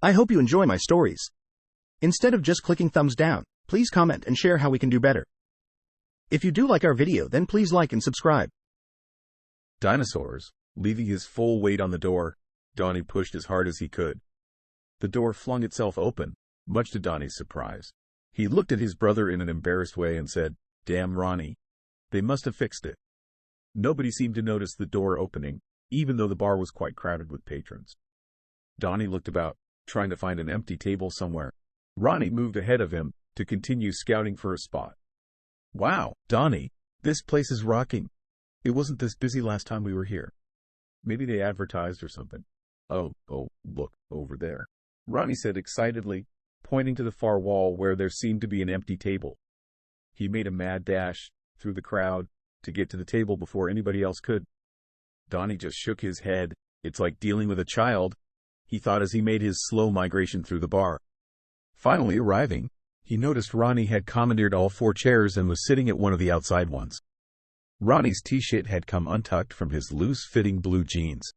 I hope you enjoy my stories. Instead of just clicking thumbs down, please comment and share how we can do better. If you do like our video, then please like and subscribe. Dinosaurs. Leaving his full weight on the door, Donnie pushed as hard as he could. The door flung itself open, much to Donnie's surprise. He looked at his brother in an embarrassed way and said, "Damn Ronnie. They must have fixed it." Nobody seemed to notice the door opening, even though the bar was quite crowded with patrons. Donnie looked about, trying to find an empty table somewhere. Ronnie moved ahead of him to continue scouting for a spot. "Wow, Donnie, this place is rocking. It wasn't this busy last time we were here. Maybe they advertised or something." Oh, look, over there," Ronnie said excitedly, pointing to the far wall where there seemed to be an empty table. He made a mad dash through the crowd to get to the table before anybody else could. Donnie just shook his head. "It's like dealing with a child," he thought as he made his slow migration through the bar. Finally arriving, he noticed Ronnie had commandeered all 4 chairs and was sitting at one of the outside ones. Ronnie's t-shirt had come untucked from his loose-fitting blue jeans.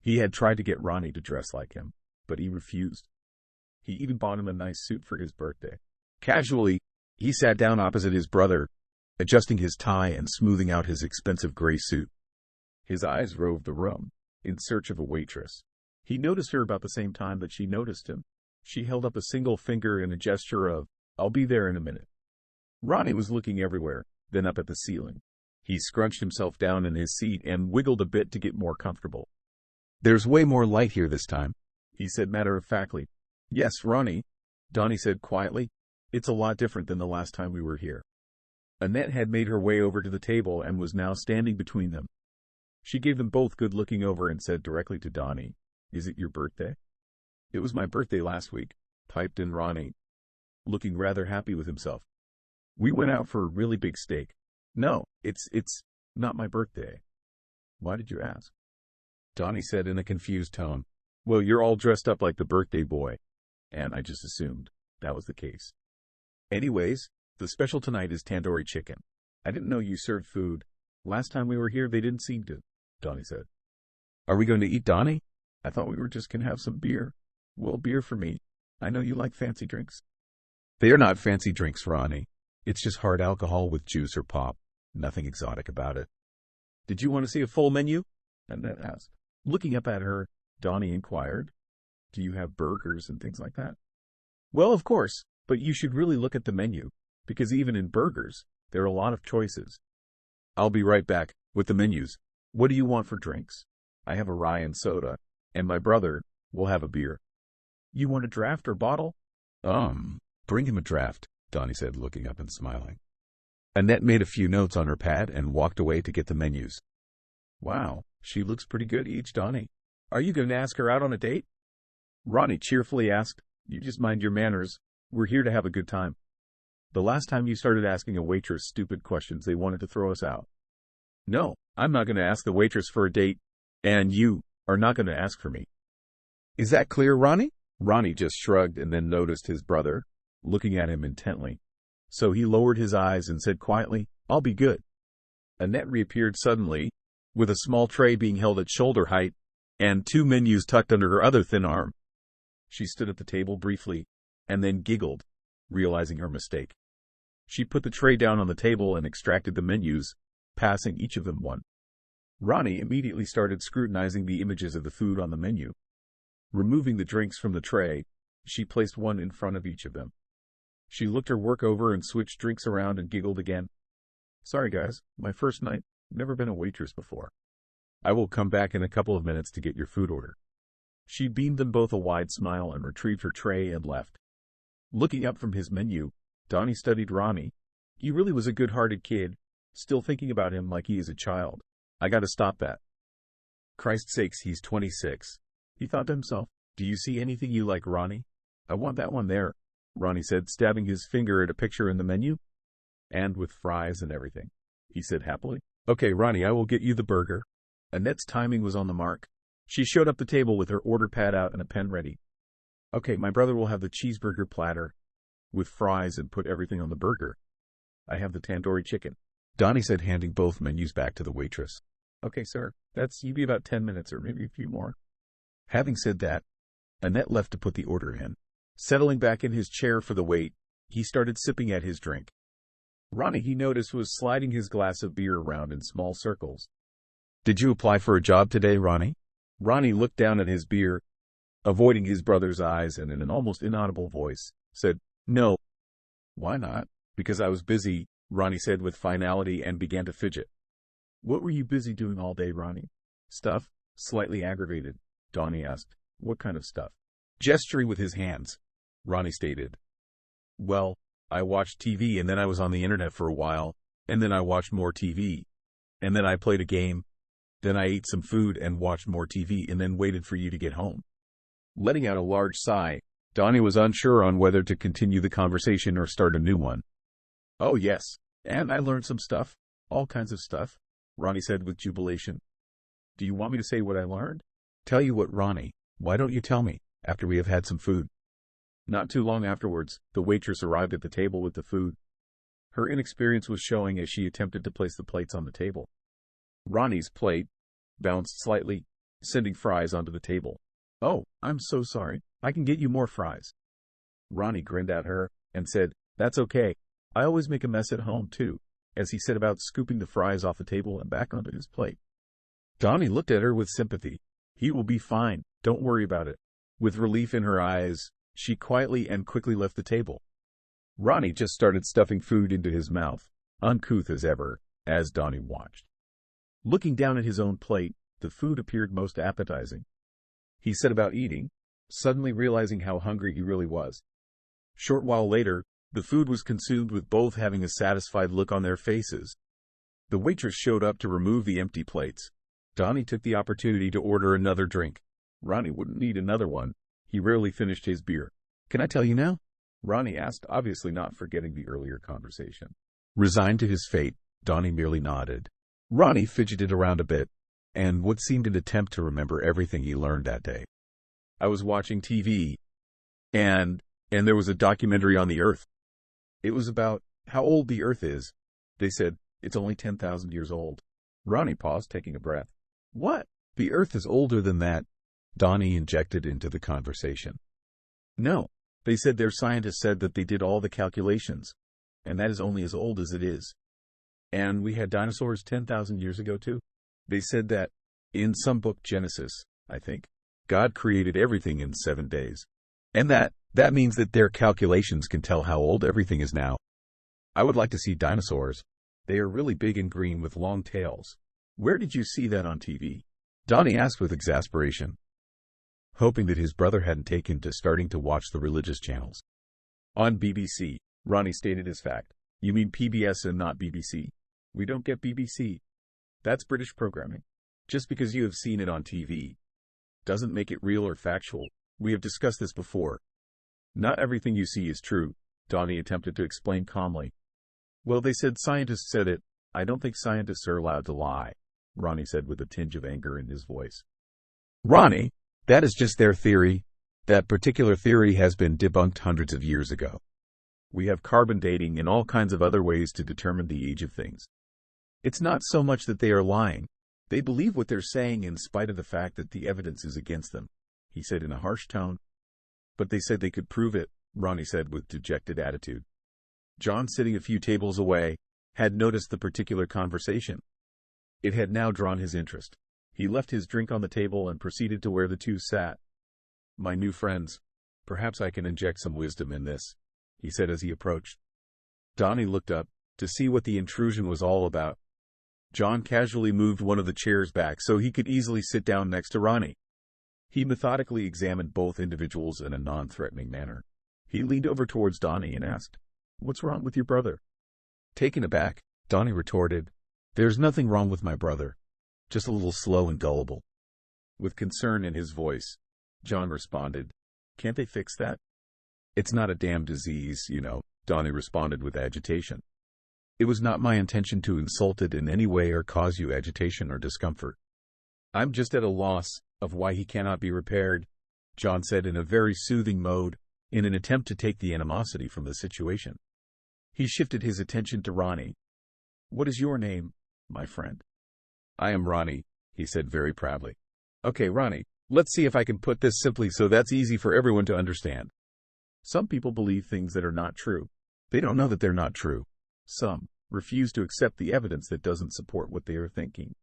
He had tried to get Ronnie to dress like him, but he refused. He even bought him a nice suit for his birthday. Casually, he sat down opposite his brother, adjusting his tie and smoothing out his expensive gray suit. His eyes roved the room, in search of a waitress. He noticed her about the same time that she noticed him. She held up a single finger in a gesture of, "I'll be there in a minute." Ronnie was looking everywhere, then up at the ceiling. He scrunched himself down in his seat and wiggled a bit to get more comfortable. "There's way more light here this time," he said matter-of-factly. "Yes, Ronnie," Donnie said quietly. "It's a lot different than the last time we were here." Annette had made her way over to the table and was now standing between them. She gave them both good looking over and said directly to Donnie, "Is it your birthday?" "It was my birthday last week," piped in Ronnie, looking rather happy with himself. "We went out for a really big steak." "No, it's not my birthday." "Why did you ask?" Donnie said in a confused tone. "Well, you're all dressed up like the birthday boy, and I just assumed that was the case. Anyways, the special tonight is tandoori chicken. I didn't know you served food. Last time we were here, they didn't seem to," Donnie said. "Are we going to eat, Donnie? I thought we were just going to have some beer." "Well, beer for me. I know you like fancy drinks." "They are not fancy drinks, Ronnie. It's just hard alcohol with juice or pop. Nothing exotic about it." "Did you want to see a full menu?" Annette asked. Looking up at her, Donnie inquired, "Do you have burgers and things like that?" "Well, of course, but you should really look at the menu, because even in burgers, there are a lot of choices." "I'll be right back with the menus. What do you want for drinks?" "I have a rye and soda, and my brother will have a beer." "You want a draft or bottle?" Bring him a draft," Donnie said, looking up and smiling. Annette made a few notes on her pad and walked away to get the menus. "Wow, she looks pretty good each, Donnie. Are you going to ask her out on a date?" Ronnie cheerfully asked. "You just mind your manners. We're here to have a good time. The last time you started asking a waitress stupid questions, they wanted to throw us out." "No, I'm not going to ask the waitress for a date, and you are not going to ask for me. Is that clear, Ronnie?" Ronnie just shrugged and then noticed his brother, looking at him intently. So he lowered his eyes and said quietly, "I'll be good." Annette reappeared suddenly, with a small tray being held at shoulder height, and 2 menus tucked under her other thin arm. She stood at the table briefly, and then giggled, realizing her mistake. She put the tray down on the table and extracted the menus, passing each of them one. Ronnie immediately started scrutinizing the images of the food on the menu. Removing the drinks from the tray, she placed one in front of each of them. She looked her work over and switched drinks around and giggled again. "Sorry guys, my first night, never been a waitress before. I will come back in a couple of minutes to get your food order." She beamed them both a wide smile and retrieved her tray and left. Looking up from his menu, Donnie studied Ronnie. He really was a good-hearted kid, still thinking about him like he is a child. I gotta stop that. Christ's sakes, he's 26. He thought to himself. "Do you see anything you like, Ronnie?" "I want that one there," Ronnie said, stabbing his finger at a picture in the menu. "And with fries and everything," he said happily. "Okay, Ronnie, I will get you the burger." Annette's timing was on the mark. She showed up the table with her order pad out and a pen ready. "Okay, my brother will have the cheeseburger platter with fries and put everything on the burger. I have the tandoori chicken," Donnie said, handing both menus back to the waitress. "Okay, sir, that's you be about 10 minutes or maybe a few more." Having said that, Annette left to put the order in. Settling back in his chair for the wait, he started sipping at his drink. Ronnie, he noticed, was sliding his glass of beer around in small circles. "Did you apply for a job today, Ronnie?" Ronnie looked down at his beer, avoiding his brother's eyes, and in an almost inaudible voice, said, "No." "Why not?" "Because I was busy," Ronnie said with finality and began to fidget. "What were you busy doing all day, Ronnie?" "Stuff." Slightly aggravated, Donnie asked, "What kind of stuff?" Gesturing with his hands, Ronnie stated, "Well, I watched TV, and then I was on the internet for a while, and then I watched more TV, and then I played a game, then I ate some food and watched more TV, and then waited for you to get home." Letting out a large sigh, Donnie was unsure on whether to continue the conversation or start a new one. "Oh yes, and I learned some stuff, all kinds of stuff," Ronnie said with jubilation. "Do you want me to say what I learned?" "Tell you what, Ronnie, why don't you tell me, after we have had some food?" Not too long afterwards, the waitress arrived at the table with the food. Her inexperience was showing as she attempted to place the plates on the table. Ronnie's plate bounced slightly, sending fries onto the table. "Oh, I'm so sorry. I can get you more fries." Ronnie grinned at her and said, "That's okay. I always make a mess at home, too," as he set about scooping the fries off the table and back onto his plate. Donnie looked at her with sympathy. "He will be fine. Don't worry about it." With relief in her eyes, she quietly and quickly left the table. Ronnie just started stuffing food into his mouth, uncouth as ever, as Donnie watched. Looking down at his own plate, the food appeared most appetizing. He set about eating, suddenly realizing how hungry he really was. Short while later, the food was consumed with both having a satisfied look on their faces. The waitress showed up to remove the empty plates. Donnie took the opportunity to order another drink. Ronnie wouldn't need another one. He rarely finished his beer. "Can I tell you now?" Ronnie asked, obviously not forgetting the earlier conversation. Resigned to his fate, Donnie merely nodded. Ronnie fidgeted around a bit, and what seemed an attempt to remember everything he learned that day. "I was watching TV, and there was a documentary on the Earth. It was about how old the Earth is. They said it's only 10,000 years old." Ronnie paused, taking a breath. "What? The Earth is older than that?" Donnie injected into the conversation. "No, they said their scientists said that they did all the calculations, and that is only as old as it is. And we had dinosaurs 10,000 years ago too. They said that, in some book, Genesis, I think, God created everything in 7 days. And that means that their calculations can tell how old everything is now. I would like to see dinosaurs. They are really big and green with long tails. Where did you see that on TV?" Donnie asked with exasperation, hoping that his brother hadn't taken to starting to watch the religious channels. "On BBC, Ronnie stated as fact. "You mean PBS and not BBC? We don't get BBC. That's British programming. Just because you have seen it on TV doesn't make it real or factual. We have discussed this before. Not everything you see is true," Donnie attempted to explain calmly. "Well, they said scientists said it. I don't think scientists are allowed to lie," Ronnie said with a tinge of anger in his voice. "Ronnie, that is just their theory. That particular theory has been debunked hundreds of years ago. We have carbon dating and all kinds of other ways to determine the age of things. It's not so much that they are lying. They believe what they're saying in spite of the fact that the evidence is against them," he said in a harsh tone. "But they said they could prove it," Ronnie said with dejected attitude. John, sitting a few tables away, had noticed the particular conversation. It had now drawn his interest. He left his drink on the table and proceeded to where the two sat. "My new friends, perhaps I can inject some wisdom in this," he said as he approached. Donnie looked up to see what the intrusion was all about. John casually moved one of the chairs back so he could easily sit down next to Ronnie. He methodically examined both individuals in a non-threatening manner. He leaned over towards Donnie and asked, "What's wrong with your brother?" Taken aback, Donnie retorted, "There's nothing wrong with my brother. Just a little slow and gullible." With concern in his voice, John responded, "Can't they fix that?" "It's not a damn disease, you know," Donnie responded with agitation. "It was not my intention to insult it in any way or cause you agitation or discomfort. I'm just at a loss of why he cannot be repaired," John said in a very soothing mode, in an attempt to take the animosity from the situation. He shifted his attention to Ronnie. "What is your name, my friend?" "I am Ronnie," he said very proudly. "Okay, Ronnie, Let's see if I can put this simply so that's easy for everyone to understand. Some people believe things that are not true. They don't know that they're not true. Some refuse to accept the evidence that doesn't support what they are thinking.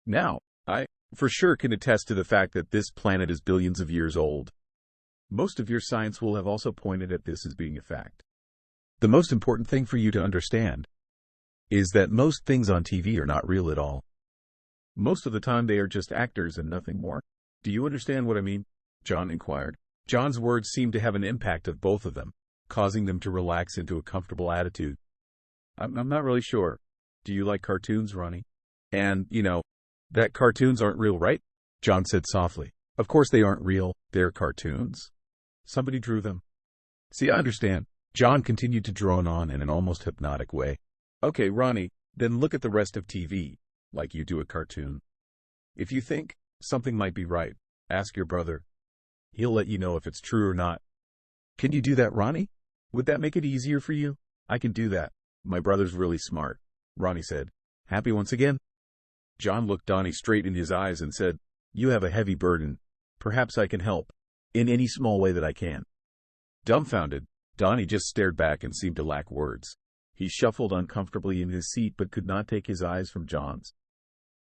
Now, I, for sure, can attest to the fact that this planet is billions of years old. Most of your science will have also pointed at this as being a fact. The most important thing for you to understand is that most things on TV are not real at all. Most of the time they are just actors and nothing more. Do you understand what I mean? John inquired. John's words seemed to have an impact of both of them, causing them to relax into a comfortable attitude. I'm not really sure. Do you like cartoons, Ronnie? And, that cartoons aren't real, right? John said softly. Of course they aren't real. They're cartoons. Somebody drew them. See, I understand. John continued to drone on in an almost hypnotic way. Okay, Ronnie, then look at the rest of TV, like you do a cartoon. If you think something might be right, ask your brother. He'll let you know if it's true or not. Can you do that, Ronnie? Would that make it easier for you? I can do that. My brother's really smart, Ronnie said. Happy once again? John looked Donnie straight in his eyes and said, You have a heavy burden. Perhaps I can help, in any small way that I can. Dumbfounded, Donnie just stared back and seemed to lack words. He shuffled uncomfortably in his seat but could not take his eyes from John's.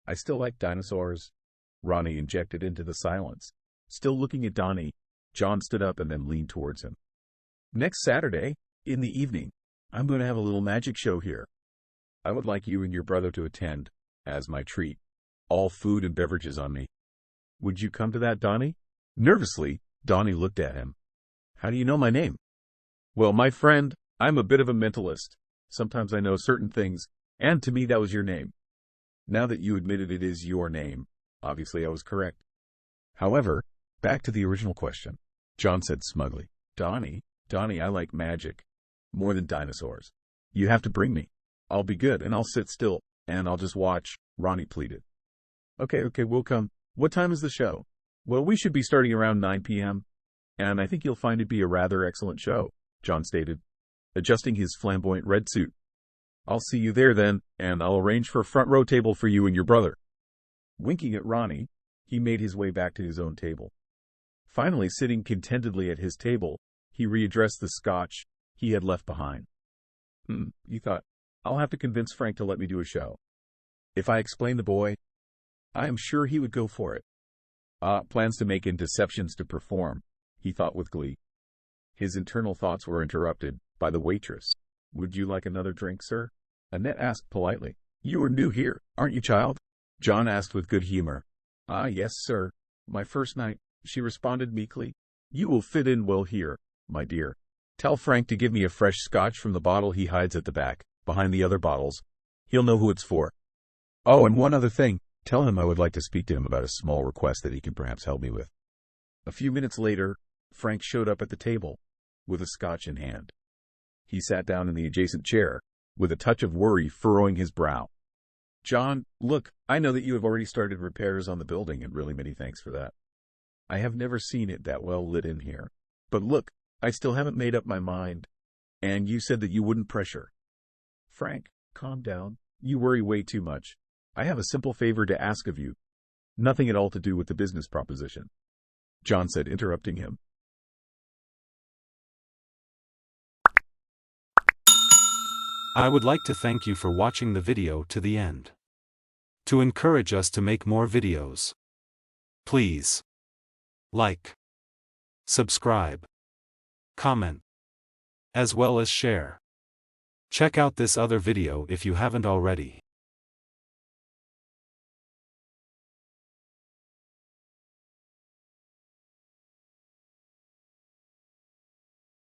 I still like dinosaurs, Ronnie injected into the silence. Still looking at Donnie, John stood up and then leaned towards him. Next Saturday, in the evening, I'm going to have a little magic show here. I would like you and your brother to attend, as my treat. All food and beverages on me. Would you come to that, Donnie? Nervously, Donnie looked at him. How do you know my name? Well, my friend, I'm a bit of a mentalist. Sometimes I know certain things, and to me that was your name. Now that you admitted it is your name, obviously I was correct. However, back to the original question, John said smugly. Donnie, I like magic. More than dinosaurs. You have to bring me. I'll be good, and I'll sit still, and I'll just watch, Ronnie pleaded. Okay, we'll come. What time is the show? Well, we should be starting around 9 p.m., and I think you'll find it be a rather excellent show, John stated, adjusting his flamboyant red suit. I'll see you there then, and I'll arrange for a front row table for you and your brother. Winking at Ronnie, he made his way back to his own table. Finally, sitting contentedly at his table, he readdressed the scotch he had left behind. He thought, I'll have to convince Frank to let me do a show. If I explain the boy, I am sure he would go for it. Plans to make Deceptions to perform, he thought with glee. His internal thoughts were interrupted by the waitress. Would you like another drink, sir? Annette asked politely. You are new here, aren't you, child? John asked with good humor. Yes, sir. My first night, she responded meekly. You will fit in well here, my dear. Tell Frank to give me a fresh scotch from the bottle he hides at the back, behind the other bottles. He'll know who it's for. Oh, and one other thing. Tell him I would like to speak to him about a small request that he can perhaps help me with. A few minutes later, Frank showed up at the table, with a scotch in hand. He sat down in the adjacent chair, with a touch of worry furrowing his brow. John, look, I know that you have already started repairs on the building, and really many thanks for that. I have never seen it that well lit in here. But look, I still haven't made up my mind. And you said that you wouldn't pressure. Frank, calm down. You worry way too much. I have a simple favor to ask of you. Nothing at all to do with the business proposition. John said, interrupting him. I would like to thank you for watching the video to the end. To encourage us to make more videos, please like, subscribe, comment, as well as share. Check out this other video if you haven't already.